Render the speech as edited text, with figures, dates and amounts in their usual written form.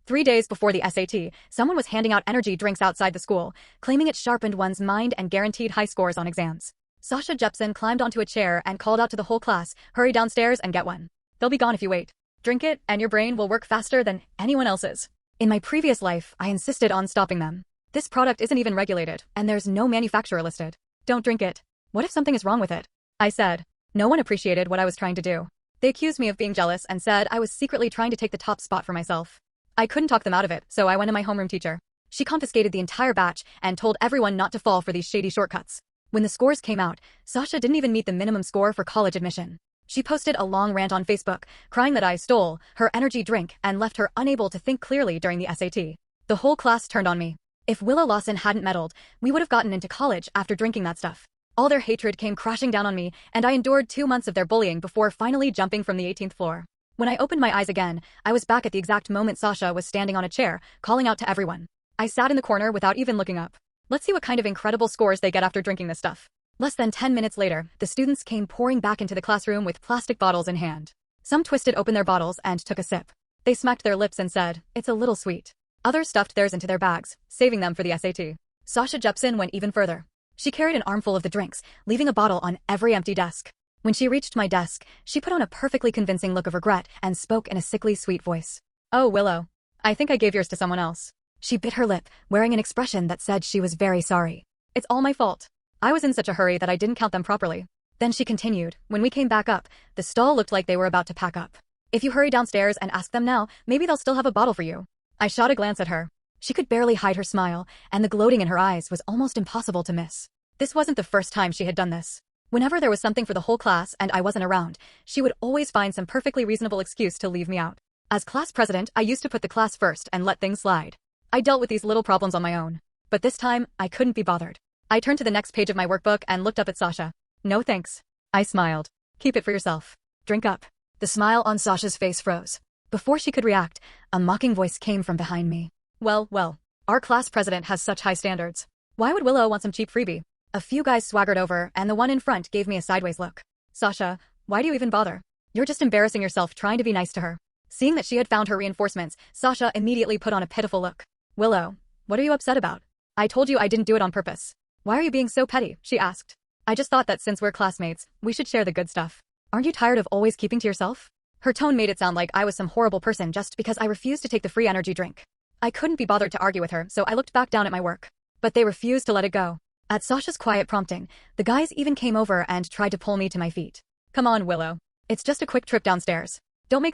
3 days before the SAT, someone was handing out energy drinks outside the school, claiming it sharpened one's mind and guaranteed high scores on exams. Sasha Jepsen climbed onto a chair and called out to the whole class, "Hurry downstairs and get one. They'll be gone if you wait. Drink it, and your brain will work faster than anyone else's." In my previous life, I insisted on stopping them. This product isn't even regulated, and there's no manufacturer listed. Don't drink it. What if something is wrong with it? I said. No one appreciated what I was trying to do. They accused me of being jealous and said I was secretly trying to take the top spot for myself. I couldn't talk them out of it, so I went to my homeroom teacher. She confiscated the entire batch and told everyone not to fall for these shady shortcuts. When the scores came out, Sasha didn't even meet the minimum score for college admission. She posted a long rant on Facebook, crying that I stole her energy drink and left her unable to think clearly during the SAT. The whole class turned on me. If Willow Lawson hadn't meddled, we would have gotten into college after drinking that stuff. All their hatred came crashing down on me, and I endured 2 months of their bullying before finally jumping from the 18th floor. When I opened my eyes again, I was back at the exact moment Sasha was standing on a chair, calling out to everyone. I sat in the corner without even looking up. Let's see what kind of incredible scores they get after drinking this stuff. Less than 10 minutes later, the students came pouring back into the classroom with plastic bottles in hand. Some twisted open their bottles and took a sip. They smacked their lips and said, "It's a little sweet." Others stuffed theirs into their bags, saving them for the SAT. Sasha Jepsen went even further. She carried an armful of the drinks, leaving a bottle on every empty desk. When she reached my desk, she put on a perfectly convincing look of regret and spoke in a sickly sweet voice. "Oh, Willow. I think I gave yours to someone else." She bit her lip, wearing an expression that said she was very sorry. "It's all my fault. I was in such a hurry that I didn't count them properly." Then she continued, "When we came back up, the stall looked like they were about to pack up. If you hurry downstairs and ask them now, maybe they'll still have a bottle for you." I shot a glance at her. She could barely hide her smile, and the gloating in her eyes was almost impossible to miss. This wasn't the first time she had done this. Whenever there was something for the whole class and I wasn't around, she would always find some perfectly reasonable excuse to leave me out. As class president, I used to put the class first and let things slide. I dealt with these little problems on my own. But this time, I couldn't be bothered. I turned to the next page of my workbook and looked up at Sasha. "No thanks." I smiled. "Keep it for yourself. Drink up." The smile on Sasha's face froze. Before she could react, a mocking voice came from behind me. Well, our class president has such high standards. Why would Willow want some cheap freebie?" A few guys swaggered over, and the one in front gave me a sideways look. "Sasha, why do you even bother? You're just embarrassing yourself trying to be nice to her." Seeing that she had found her reinforcements, Sasha immediately put on a pitiful look. "Willow, what are you upset about? I told you I didn't do it on purpose." "Why are you being so petty?" she asked. "I just thought that since we're classmates, we should share the good stuff. Aren't you tired of always keeping to yourself?" Her tone made it sound like I was some horrible person just because I refused to take the free energy drink. I couldn't be bothered to argue with her, so I looked back down at my work. But they refused to let it go. At Sasha's quiet prompting, the guys even came over and tried to pull me to my feet. "Come on, Willow. It's just a quick trip downstairs. Don't make this